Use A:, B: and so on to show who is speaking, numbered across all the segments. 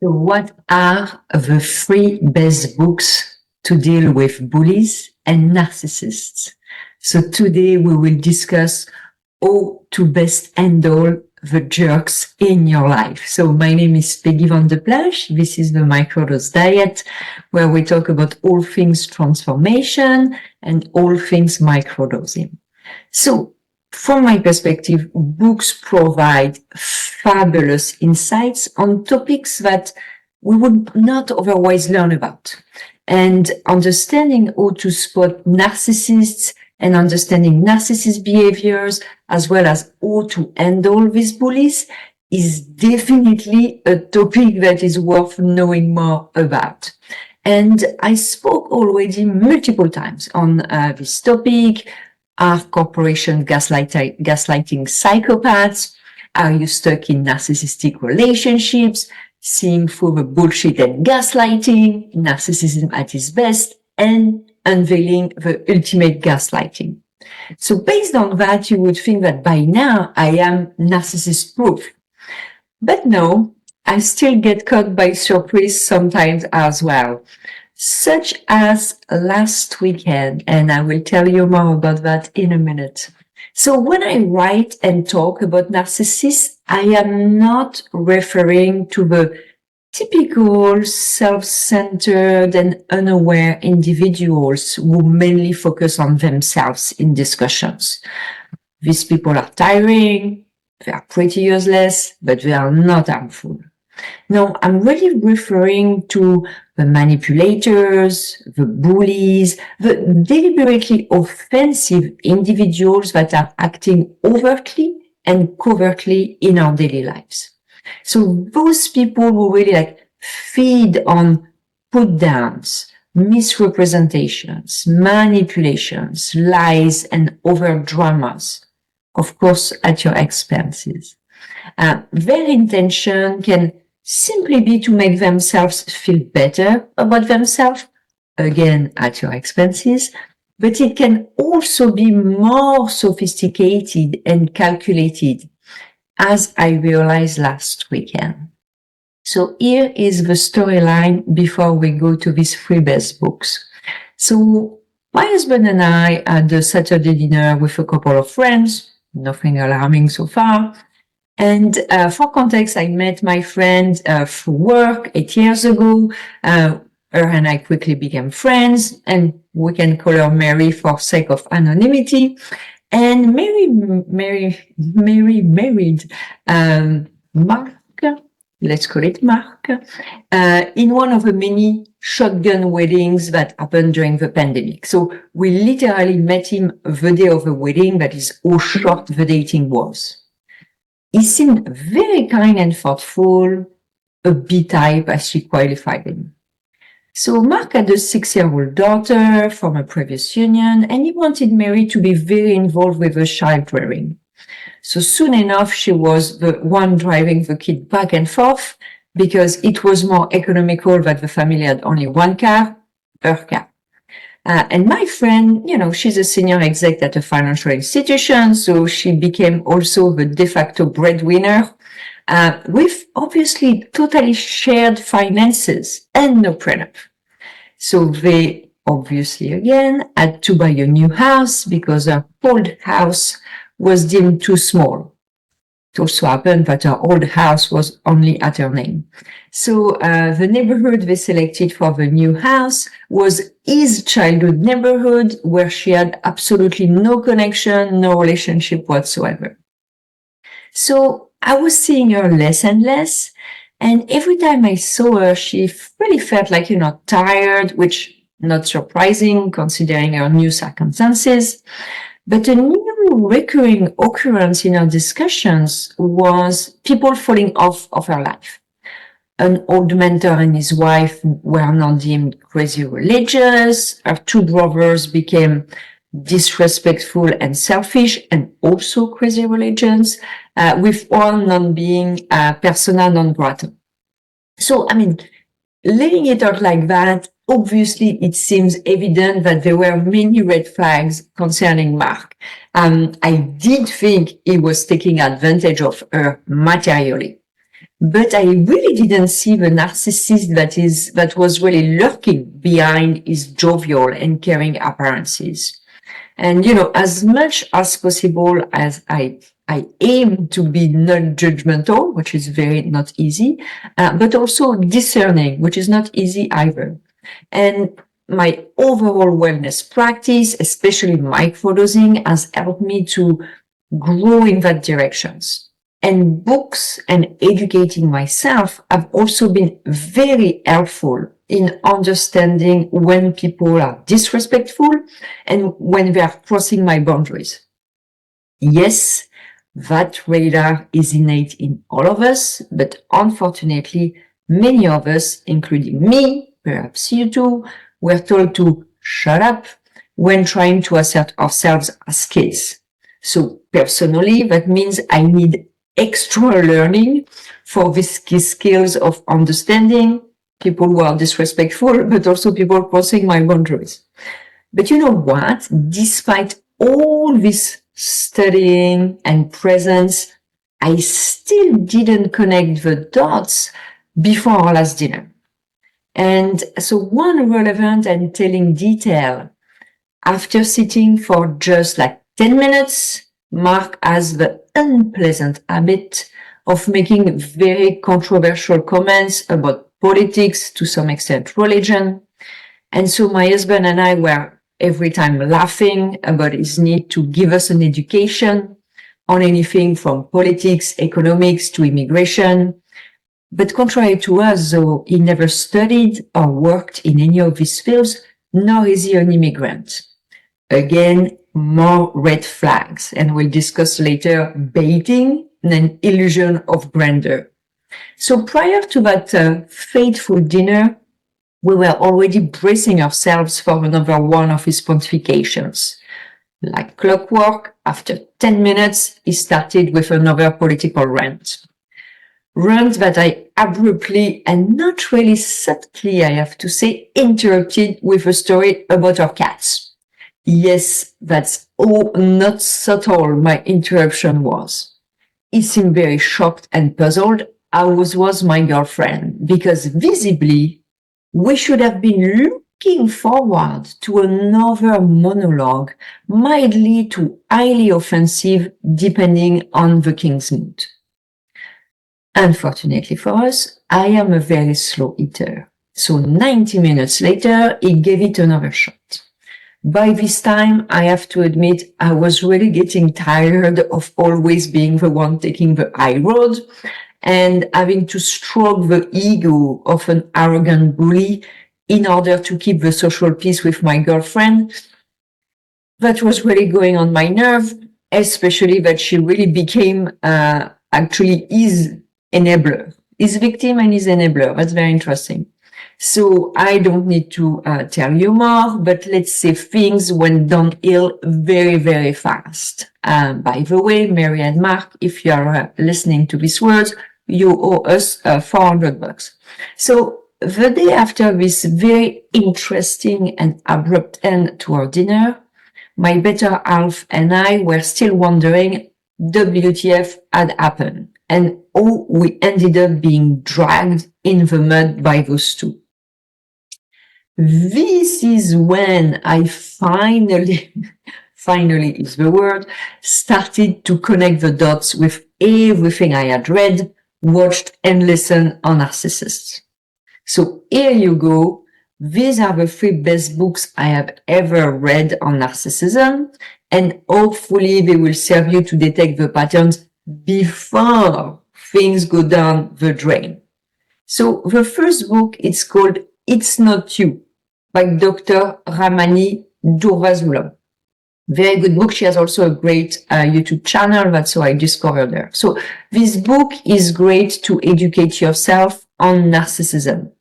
A: So what are the three best books to deal with bullies and narcissists? So today we will discuss how to best handle the jerks in your life. So my name is Peggy van de Plassche. This is the Microdose Diet, where we talk about all things transformation and all things microdosing. So from my perspective, books provide fabulous insights on topics that we would not otherwise learn about. And understanding how to spot narcissists and understanding narcissist behaviors, as well as how to handle these bullies, is definitely a topic that is worth knowing more about. And I spoke already multiple times on this topic. Are corporations gaslighting psychopaths? Are you stuck in narcissistic relationships? Seeing through the bullshit and gaslighting, narcissism at its best, and unveiling the ultimate gaslighting. So based on that, you would think that by now I am narcissist proof. But no, I still get caught by surprise sometimes as well. Such as last weekend, and I will tell you more about that in a minute. So when I write and talk about narcissists, I am not referring to the typical self-centered and unaware individuals who mainly focus on themselves in discussions. These people are tiring, they are pretty useless, but they are not harmful. No, I'm really referring to the manipulators, the bullies, the deliberately offensive individuals that are acting overtly and covertly in our daily lives. So those people who really feed on put downs, misrepresentations, manipulations, lies, and over dramas, of course, at your expenses. Their intention can simply be to make themselves feel better about themselves, again, at your expenses, but it can also be more sophisticated and calculated, as I realized last weekend. So here is the storyline before we go to these three best books. So my husband and I had a Saturday dinner with a couple of friends, nothing alarming so far. And for context, I met my friend through work 8 years ago. Her and I quickly became friends, and we can call her Mary for sake of anonymity. And Mary married Mark, let's call it Mark, in one of the many shotgun weddings that happened during the pandemic. So we literally met him the day of the wedding. That is how short the dating was. He seemed very kind and thoughtful, a B-type as she qualified him. So Mark had a 6-year-old daughter from a previous union, and he wanted Mary to be very involved with the child rearing. So soon enough, she was the one driving the kid back and forth because it was more economical that the family had only one car, her car. And my friend, she's a senior exec at a financial institution, so she became also the de facto breadwinner, with obviously totally shared finances and no prenup. So they obviously again had to buy a new house because her old house was deemed too small. It also happened that her old house was only at her name. So the neighborhood they selected for the new house was his childhood neighborhood, where she had absolutely no connection, no relationship whatsoever. So I was seeing her less and less, and every time I saw her, she really felt like, tired, which not surprising considering her new circumstances. But a new recurring occurrence in our discussions was people falling off of her life. An old mentor and his wife were now deemed crazy religious. Her two brothers became disrespectful and selfish and also crazy religions, with one non being persona non grata. So, laying it out like that, obviously it seems evident that there were many red flags concerning Mark. I did think he was taking advantage of her materially. But I really didn't see the narcissist that was really lurking behind his jovial and caring appearances. And, as much as possible as I aim to be non-judgmental, which is very not easy, but also discerning, which is not easy either. And my overall wellness practice, especially microdosing, has helped me to grow in that directions. And books and educating myself have also been very helpful in understanding when people are disrespectful and when they are crossing my boundaries. Yes, that radar is innate in all of us, but unfortunately, many of us, including me, perhaps you too, were told to shut up when trying to assert ourselves as kids. So personally, that means I need extra learning for these key skills of understanding people who are disrespectful, but also people crossing my boundaries. But you know what? Despite all this studying and presence, I still didn't connect the dots before our last dinner. And so one relevant and telling detail, after sitting for just like 10 minutes, Mark has the unpleasant habit of making very controversial comments about politics, to some extent religion. And so my husband and I were every time laughing about his need to give us an education on anything from politics, economics to immigration. But contrary to us, though, he never studied or worked in any of these fields, nor is he an immigrant. Again, more red flags, and we'll discuss later baiting and an illusion of grandeur. So prior to that fateful dinner, we were already bracing ourselves for another one of his pontifications. Like clockwork, after 10 minutes, he started with another political rant. Rant that I abruptly and not really subtly, I have to say, interrupted with a story about our cats. Yes, that's all not subtle my interruption was. He seemed very shocked and puzzled, as was my girlfriend, because visibly we should have been looking forward to another monologue, mildly to highly offensive, depending on the king's mood. Unfortunately for us, I am a very slow eater. So 90 minutes later, he gave it another shot. By this time, I have to admit, I was really getting tired of always being the one taking the high road and having to stroke the ego of an arrogant bully in order to keep the social peace with my girlfriend. That was really going on my nerve, especially that she really became actually his enabler, his victim and his enabler. That's very interesting. So I don't need to tell you more, but let's say things went downhill very, very fast. By the way, Mary and Mark, if you are listening to these words, you owe us $400. So the day after this very interesting and abrupt end to our dinner, my better half and I were still wondering WTF had happened and how we ended up being dragged in the mud by those two. This is when I finally is the word, started to connect the dots with everything I had read, watched, and listened on narcissists. So here you go. These are the 3 best books I have ever read on narcissism, and hopefully they will serve you to detect the patterns before things go down the drain. So the first book, it's called It's Not You by Dr. Ramani Durvasula. Very good book. She has also a great YouTube channel. That's how I discovered her. So this book is great to educate yourself on narcissism.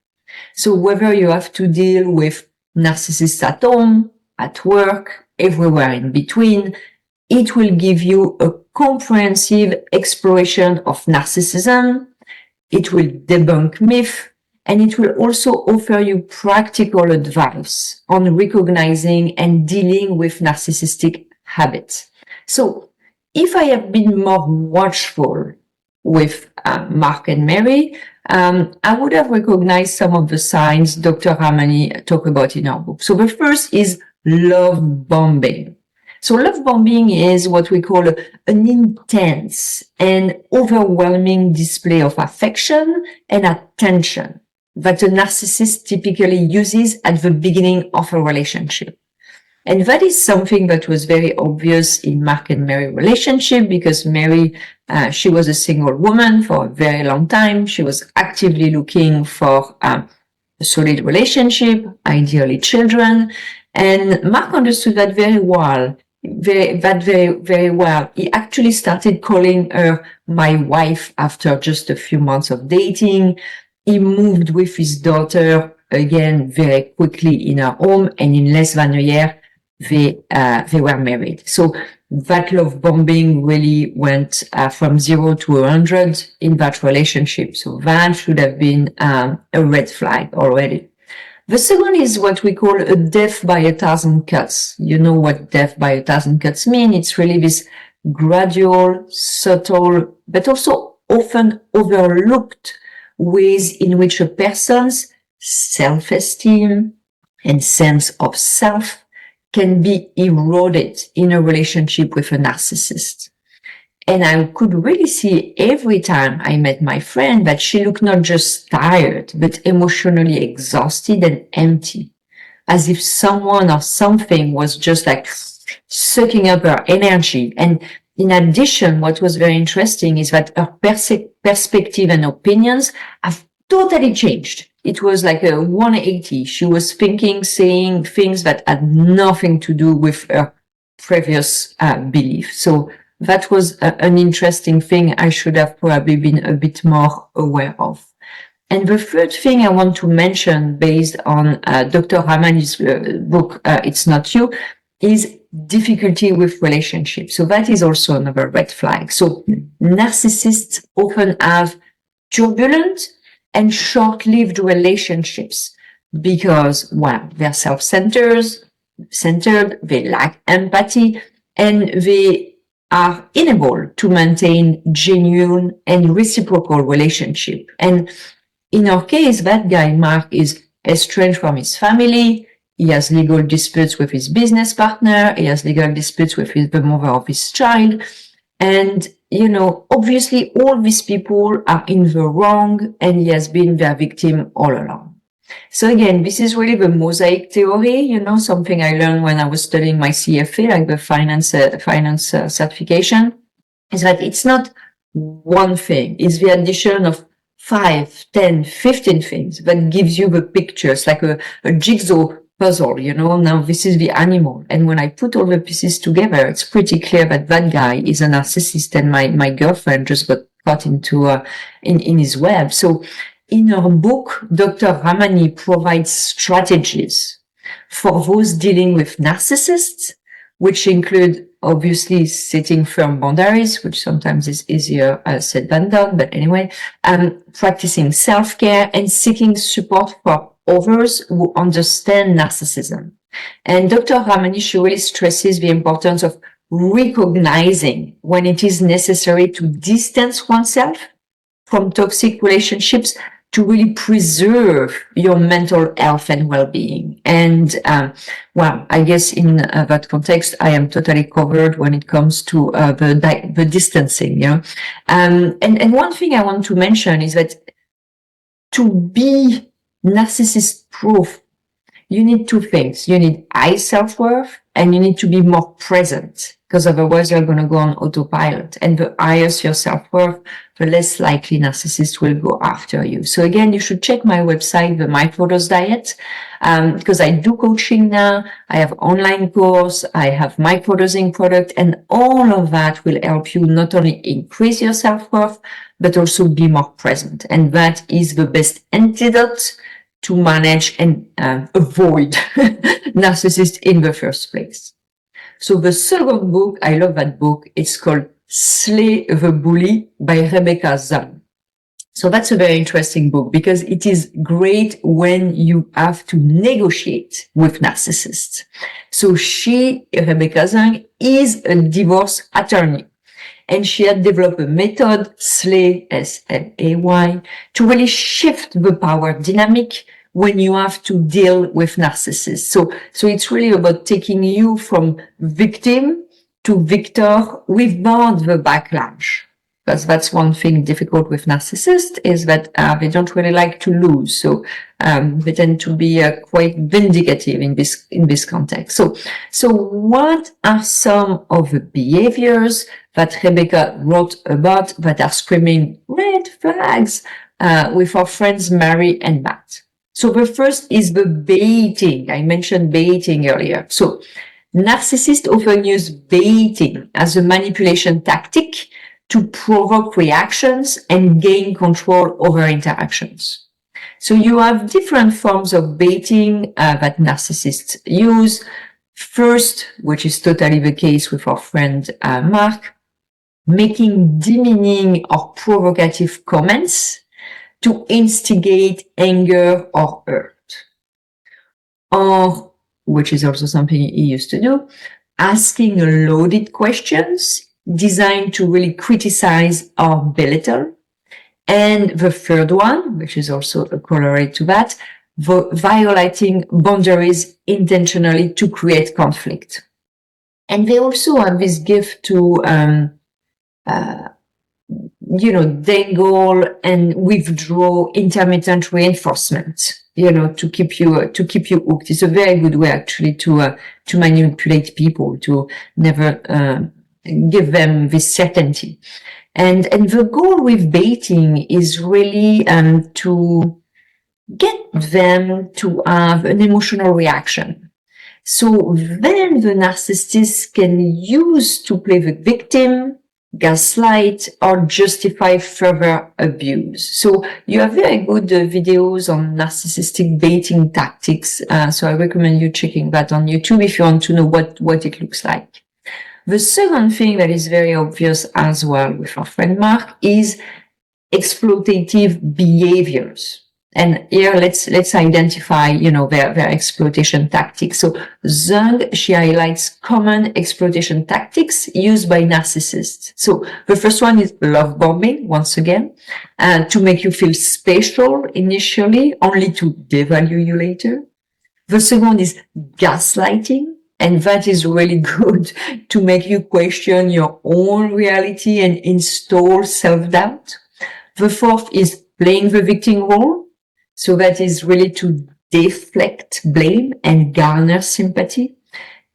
A: So whether you have to deal with narcissists at home, at work, everywhere in between, it will give you a comprehensive exploration of narcissism. It will debunk myths, and it will also offer you practical advice on recognizing and dealing with narcissistic habits. So if I have been more watchful with Mark and Mary, I would have recognized some of the signs Dr. Ramani talked about in our book. So the first is love bombing. So love bombing is what we call an intense and overwhelming display of affection and attention that a narcissist typically uses at the beginning of a relationship. And that is something that was very obvious in Mark and Mary relationship, because Mary, she was a single woman for a very long time. She was actively looking for a solid relationship, ideally children. And Mark understood that very well. Very well. He actually started calling her my wife after just a few months of dating. He moved with his daughter again very quickly in her home, and in less than a year, they were married. So that love bombing really went from 0 to 100 in that relationship. So that should have been a red flag already. The second is what we call a death by 1,000 cuts. You know what death by 1,000 cuts mean? It's really this gradual, subtle, but also often overlooked ways in which a person's self-esteem and sense of self can be eroded in a relationship with a narcissist. And I could really see every time I met my friend that she looked not just tired, but emotionally exhausted and empty, as if someone or something was just like sucking up her energy. And in addition, what was very interesting is that her perspective and opinions have totally changed. It was like a 180. She was thinking, saying things that had nothing to do with her previous belief. So that was an interesting thing I should have probably been a bit more aware of. And the third thing I want to mention, based on Dr. Ramani's book, It's Not You, is difficulty with relationships. So that is also another red flag. So narcissists often have turbulent and short-lived relationships because, well, they're self-centered, they lack empathy, and they are unable to maintain genuine and reciprocal relationship. And in our case, that guy, Mark, is estranged from his family. He has legal disputes with his business partner. He has legal disputes with the mother of his child. And, you know, obviously all these people are in the wrong, and he has been their victim all along. So again, this is really the mosaic theory, you know, something I learned when I was studying my CFA, like the finance certification, is that it's not one thing. It's the addition of 5, 10, 15 things that gives you the picture. It's like a jigsaw puzzle, you know. Now this is the animal. And when I put all the pieces together, it's pretty clear that that guy is a narcissist, and my girlfriend just got caught into, in his web. So in her book, Dr. Ramani provides strategies for those dealing with narcissists, which include obviously setting firm boundaries, which sometimes is easier said than done, but anyway, practicing self-care and seeking support for others who understand narcissism. And Dr. Ramani, she really stresses the importance of recognizing when it is necessary to distance oneself from toxic relationships to really preserve your mental health and well-being. And, well, I guess in that context, I am totally covered when it comes to the distancing, you know. And one thing I want to mention is that to be narcissist proof, you need two things. You need high self-worth, and you need to be more present, because otherwise you're going to go on autopilot. And the higher your self-worth, the less likely narcissists will go after you. So again, you should check my website, the Microdose Diet, because I do coaching now. I have online course, I have microdosing product, and all of that will help you not only increase your self-worth, but also be more present. And that is the best antidote to manage and avoid narcissists in the first place. So the second book, I love that book. It's called Slay the Bully by Rebecca Zung. So that's a very interesting book because it is great when you have to negotiate with narcissists. So Rebecca Zung, is a divorce attorney. And she had developed a method, SLAY, SLAY, to really shift the power dynamic when you have to deal with narcissists. So it's really about taking you from victim to victor without the backlash. Because that's one thing difficult with narcissists is that they don't really like to lose. So they tend to be quite vindicative in this context. So what are some of the behaviors that Rebecca wrote about that are screaming red flags with our friends Mary and Matt? So the first is the baiting. I mentioned baiting earlier. So narcissists often use baiting as a manipulation tactic to provoke reactions and gain control over interactions. So you have different forms of baiting that narcissists use. First, which is totally the case with our friend Mark, making demeaning or provocative comments to instigate anger or hurt. Or, which is also something he used to do, asking loaded questions designed to really criticize or belittle. And the third one, which is also a corollary to that, violating boundaries intentionally to create conflict. And they also have this gift to, dangle and withdraw intermittent reinforcement, to keep you hooked. It's a very good way actually to manipulate people, to never, give them this certainty. And the goal with baiting is really to get them to have an emotional reaction. So then the narcissist can use to play the victim, gaslight, or justify further abuse. So you have very good videos on narcissistic baiting tactics. So I recommend you checking that on YouTube if you want to know what it looks like. The second thing that is very obvious as well with our friend Mark is exploitative behaviors. And here let's identify, their exploitation tactics. So Zung, she highlights common exploitation tactics used by narcissists. So the first one is love bombing, once again, to make you feel special initially, only to devalue you later. The second is gaslighting. And that is really good to make you question your own reality and install self-doubt. The fourth is playing the victim role. So that is really to deflect blame and garner sympathy.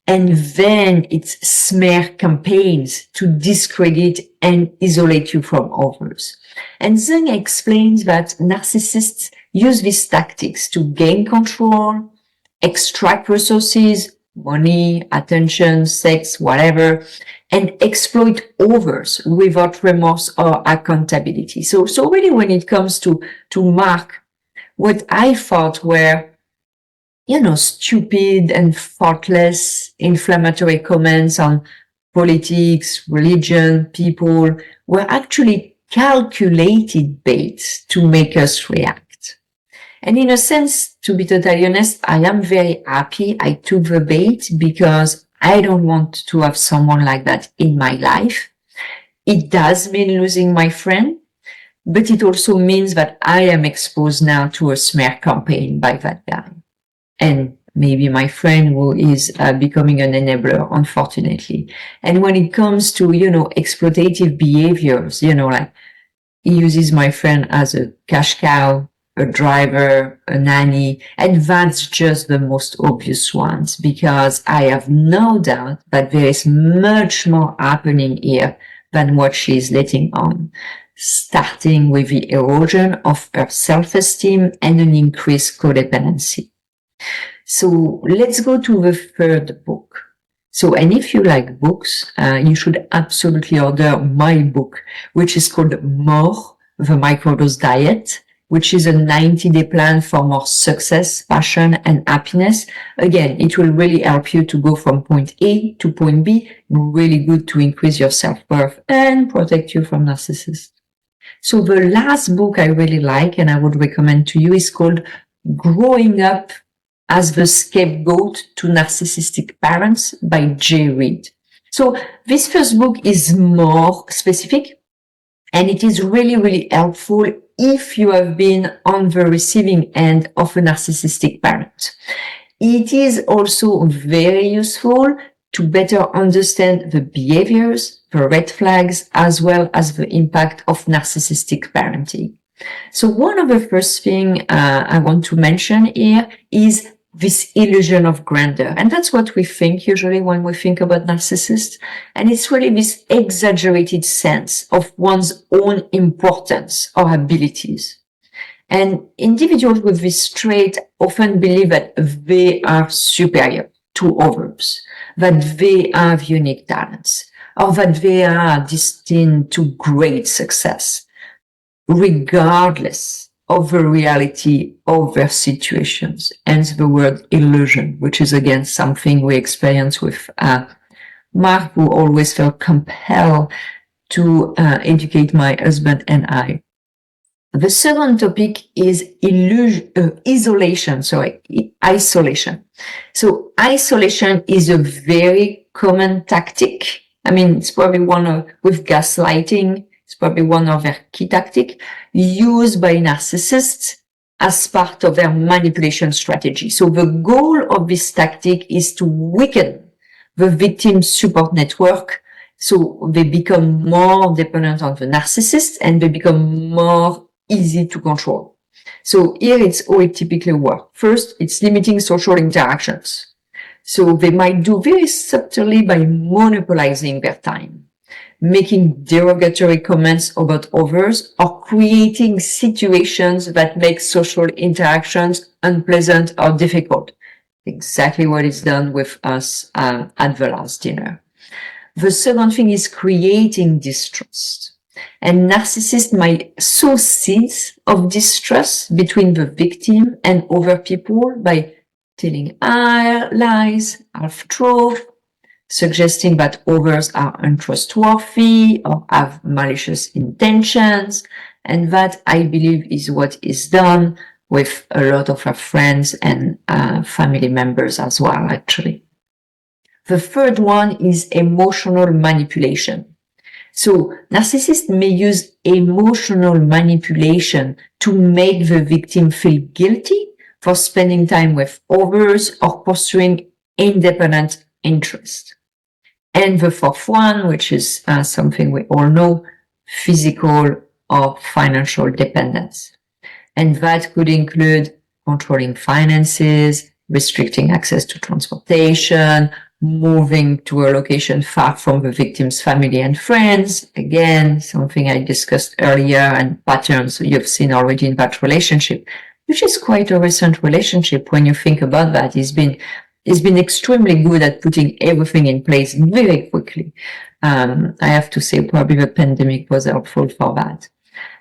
A: And then it's smear campaigns to discredit and isolate you from others. And Zung explains that narcissists use these tactics to gain control, extract resources, money, attention, sex, whatever, and exploit others without remorse or accountability. So really when it comes to Mark, what I thought were, stupid and thoughtless inflammatory comments on politics, religion, people were actually calculated baits to make us react. And in a sense, to be totally honest, I am very happy I took the bait because I don't want to have someone like that in my life. It does mean losing my friend, but it also means that I am exposed now to a smear campaign by that guy. And maybe my friend who is becoming an enabler, unfortunately. And when it comes to, exploitative behaviors, like he uses my friend as a cash cow, a driver, a nanny, and that's just the most obvious ones because I have no doubt that there is much more happening here than what she is letting on, starting with the erosion of her self-esteem and an increased codependency. So let's go to the third book. So, and if you like books, you should absolutely order my book, which is called More, the Microdose Diet, which is a 90-day plan for more success, passion, and happiness. Again, it will really help you to go from point A to point B. Really good to increase your self-worth and protect you from narcissists. So the last book I really like and I would recommend to you is called Growing Up as the Scapegoat to Narcissistic Parents by Reid. So this first book is more specific, and it is really, really helpful if you have been on the receiving end of a narcissistic parent. It is also very useful to better understand the behaviors, the red flags, as well as the impact of narcissistic parenting. So one of the first things I want to mention here is this illusion of grandeur. And that's what we think usually when we think about narcissists. And it's really this exaggerated sense of one's own importance or abilities. And individuals with this trait often believe that they are superior to others, that they have unique talents, or that they are destined to great success, regardless of the reality of their situations. Hence the word illusion, which is again something we experience with Mark, who always felt compelled to educate my husband and I. The second topic is isolation. So isolation is a very common tactic. I mean, it's probably with gaslighting, it's probably one of their key tactics used by narcissists as part of their manipulation strategy. So the goal of this tactic is to weaken the victim support network, so they become more dependent on the narcissist and they become more easy to control. So here it's how it typically works. First, it's limiting social interactions. So they might do very subtly by monopolizing their time, making derogatory comments about others, or creating situations that make social interactions unpleasant or difficult. Exactly what is done with us at the last dinner. The second thing is creating distrust. And narcissists might sow seeds of distrust between the victim and other people by telling lies, half-truth, suggesting that others are untrustworthy or have malicious intentions. And that, I believe, is what is done with a lot of our friends and family members as well, actually. The third one is emotional manipulation. So narcissists may use emotional manipulation to make the victim feel guilty for spending time with others or pursuing independent interest. And the fourth one, which is something we all know, physical or financial dependence. And that could include controlling finances, restricting access to transportation, moving to a location far from the victim's family and friends. Again, something I discussed earlier, and patterns you've seen already in that relationship, which is quite a recent relationship when you think about that. He's been extremely good at putting everything in place very quickly. I have to say probably the pandemic was helpful for that.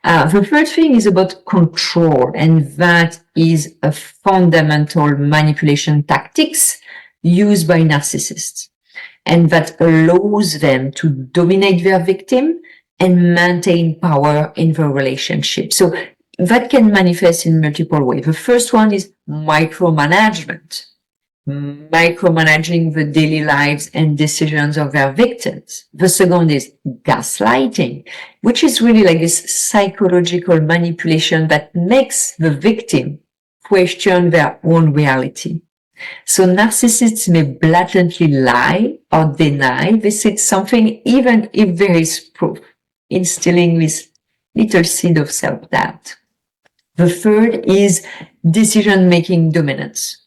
A: The third thing is about control, and that is a fundamental manipulation tactics used by narcissists, and that allows them to dominate their victim and maintain power in the relationship. So that can manifest in multiple ways. The first one is micromanagement, micromanaging the daily lives and decisions of their victims. The second is gaslighting, which is really like this psychological manipulation that makes the victim question their own reality. So narcissists may blatantly lie or deny they said something even if there is proof, instilling this little seed of self-doubt. The third is decision-making dominance.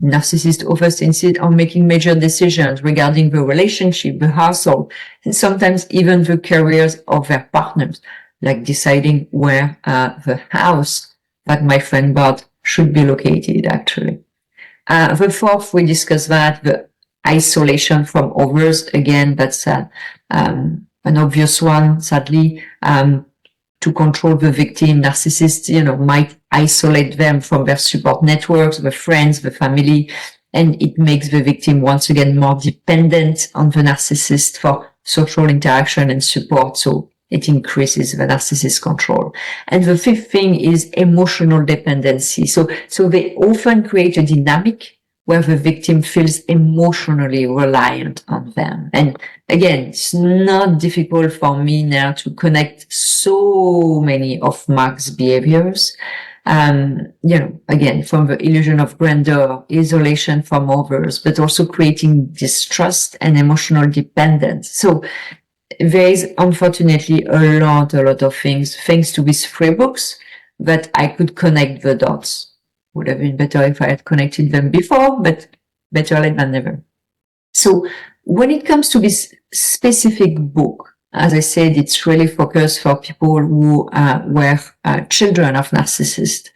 A: Narcissists often insist on making major decisions regarding the relationship, the household, and sometimes even the careers of their partners, like deciding where the house that my friend bought should be located, actually. The fourth, we discussed that, the isolation from others. Again, that's an obvious one, sadly. To control the victim, narcissists, might isolate them from their support networks, the friends, the family, and it makes the victim once again more dependent on the narcissist for social interaction and support. So it increases the narcissist control. And the fifth thing is emotional dependency. So they often create a dynamic where the victim feels emotionally reliant on them. And again, it's not difficult for me now to connect so many of Mark's behaviors. Again, from the illusion of grandeur, isolation from others, but also creating distrust and emotional dependence. So there is unfortunately a lot of things, thanks to these 3 books, that I could connect the dots. Would have been better if I had connected them before, but better late than never. So when it comes to this specific book, as I said, it's really focused for people who were children of narcissists,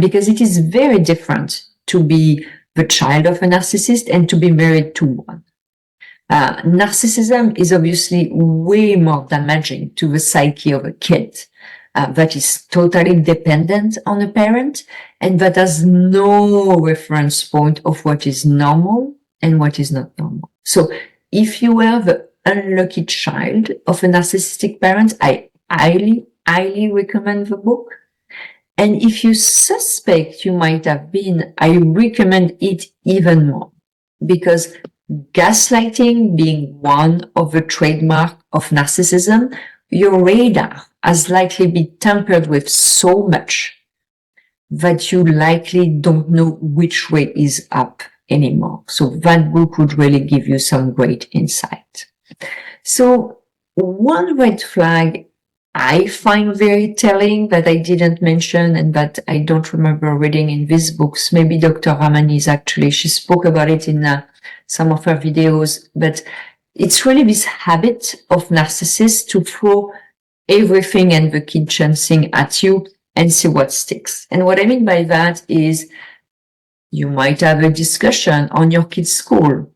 A: because it is very different to be the child of a narcissist and to be married to one. Narcissism is obviously way more damaging to the psyche of a kid that is totally dependent on a parent and that has no reference point of what is normal and what is not normal. So if you were the unlucky child of a narcissistic parent, I highly recommend the book. And if you suspect you might have been, I recommend it even more, because gaslighting being one of the trademark of narcissism, your radar has likely been tampered with so much that you likely don't know which way is up anymore. So that book would really give you some great insight. So one red flag I find very telling that I didn't mention and that I don't remember reading in these books, maybe Dr. Ramani she spoke about it in some of her videos, but it's really this habit of narcissists to throw everything and the kitchen sink at you and see what sticks. And what I mean by that is you might have a discussion on your kid's school.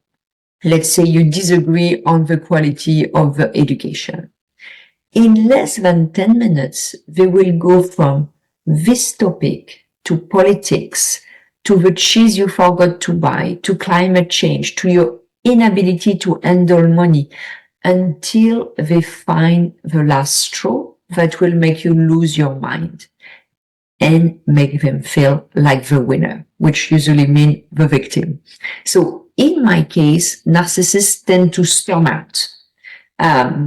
A: Let's say you disagree on the quality of the education. In less than 10 minutes, they will go from this topic to politics, to the cheese you forgot to buy, to climate change, to your inability to handle money, until they find the last straw that will make you lose your mind and make them feel like the winner, which usually means the victim. So in my case, narcissists tend to storm out,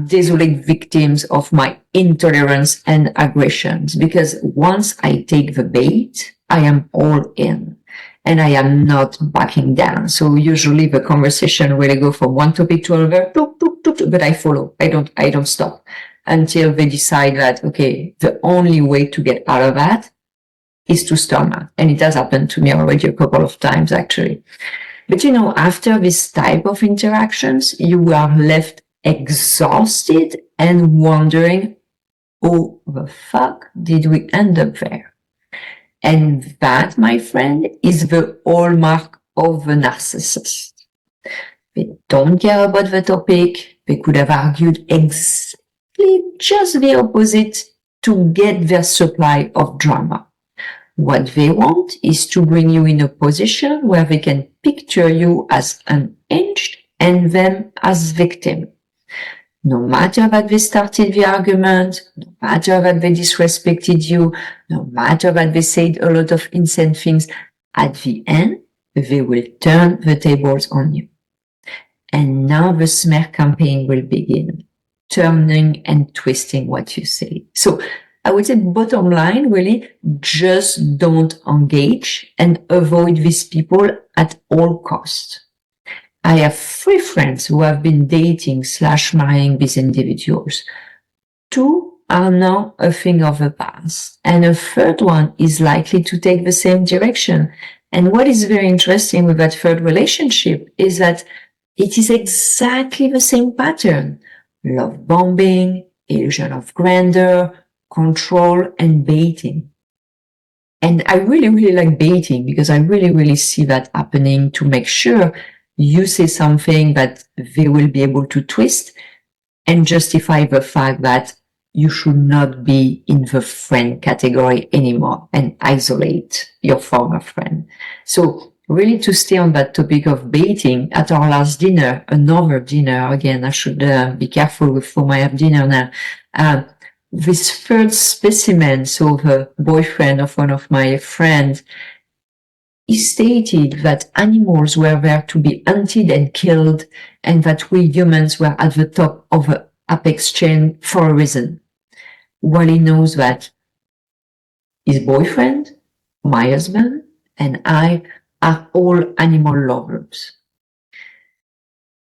A: desolate victims of my intolerance and aggressions, because once I take the bait, I am all in and I am not backing down. So usually the conversation will go from one topic to another, but I follow. I don't stop until they decide that, okay, the only way to get out of that is to storm out. And it has happened to me already a couple of times, actually. But after this type of interactions, you are left exhausted and wondering, oh, the fuck did we end up there? And that, my friend, is the hallmark of the narcissist. They don't care about the topic. They could have argued exactly just the opposite to get their supply of drama. What they want is to bring you in a position where they can picture you as unhinged and them as victim. No matter that they started the argument, no matter that they disrespected you, no matter that they said a lot of insane things, at the end, they will turn the tables on you. And now the smear campaign will begin, turning and twisting what you say. So I would say bottom line, really, just don't engage and avoid these people at all costs. I have 3 friends who have been dating / marrying these individuals. 2 are now a thing of the past, and a 3rd one is likely to take the same direction. And what is very interesting with that 3rd relationship is that it is exactly the same pattern. Love bombing, illusion of grandeur, control, and baiting. And I really like baiting because I really see that happening to make sure you say something that they will be able to twist and justify the fact that you should not be in the friend category anymore and isolate your former friend. So really to stay on that topic of baiting, at our last dinner, another dinner, again, I should be careful with whom I have dinner now, this 3rd specimen, so the boyfriend of one of my friends, he stated that animals were there to be hunted and killed, and that we humans were at the top of the apex chain for a reason. While he knows that his boyfriend, my husband, and I are all animal lovers.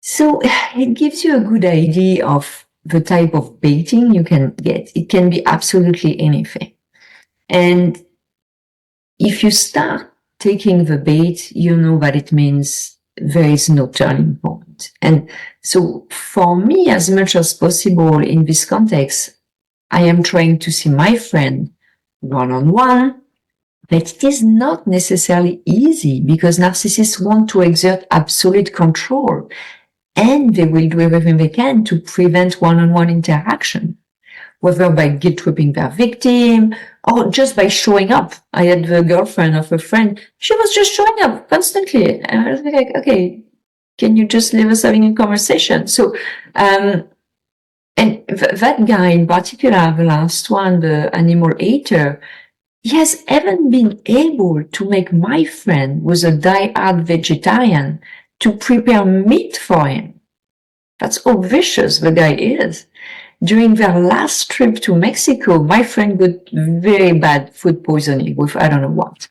A: So it gives you a good idea of the type of baiting you can get. It can be absolutely anything. And if you start taking the bait, you know that it means there is no turning point. And so for me, as much as possible in this context, I am trying to see my friend one-on-one, but it is not necessarily easy because narcissists want to exert absolute control, and they will do everything they can to prevent one-on-one interaction, whether by guilt-tripping their victim or just by showing up. I had the girlfriend of a friend. She was just showing up constantly. And I was like, okay, can you just leave us having a conversation? So, and that guy in particular, the last one, the animal hater, he has even been able to make my friend, who's a die-hard vegetarian, to prepare meat for him. That's how vicious the guy is. During their last trip to Mexico, my friend got very bad food poisoning with I don't know what.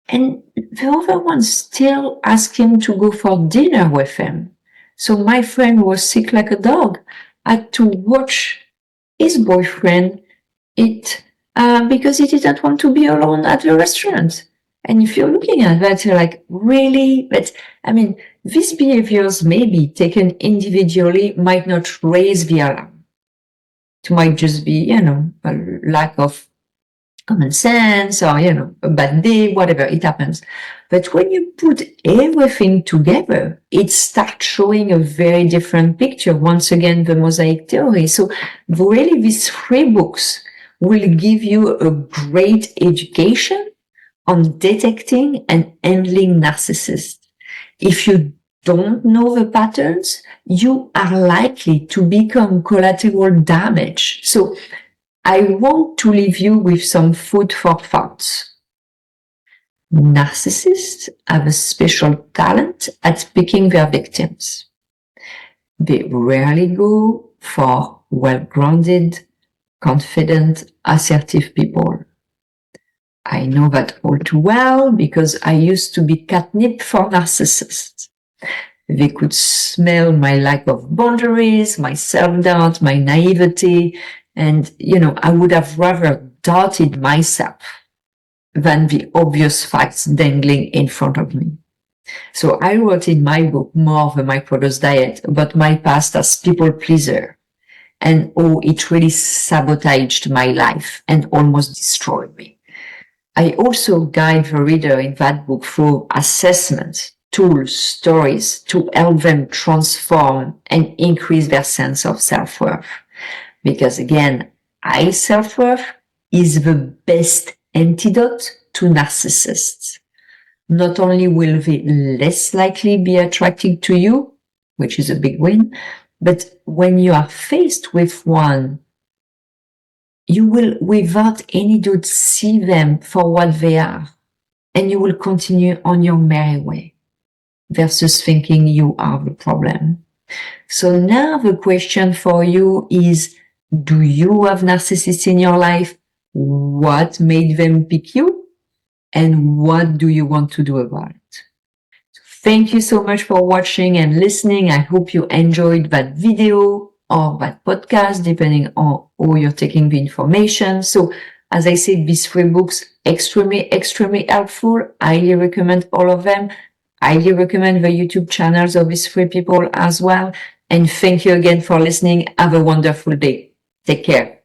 A: And the other one still asked him to go for dinner with him. So my friend was sick like a dog, had to watch his boyfriend eat because he didn't want to be alone at the restaurant. And if you're looking at that, you're like, really? But I mean, these behaviors maybe taken individually might not raise the alarm. It might just be, a lack of common sense or, a bad day, whatever, it happens. But when you put everything together, it starts showing a very different picture. Once again, the mosaic theory. So really, these 3 books will give you a great education on detecting and handling narcissists. If you don't know the patterns, you are likely to become collateral damage. So I want to leave you with some food for thought. Narcissists have a special talent at picking their victims. They rarely go for well-grounded, confident, assertive people. I know that all too well because I used to be catnip for narcissists. They could smell my lack of boundaries, my self-doubt, my naivety, and, I would have rather doubted myself than the obvious facts dangling in front of me. So I wrote in my book, More of a Microdose Diet, about my past as people pleaser and it really sabotaged my life and almost destroyed me. I also guide the reader in that book through assessments, tools, stories to help them transform and increase their sense of self-worth. Because again, high self-worth is the best antidote to narcissists. Not only will they less likely be attracted to you, which is a big win, but when you are faced with one, you will, without any doubt, see them for what they are, and you will continue on your merry way, versus thinking you are the problem. So now the question for you is, do you have narcissists in your life? What made them pick you? And what do you want to do about it? Thank you so much for watching and listening. I hope you enjoyed that video or that podcast, depending on how you're taking the information. So as I said, these 3 books, extremely helpful. Highly recommend all of them. Highly recommend the YouTube channels of these 3 people as well. And thank you again for listening. Have a wonderful day. Take care.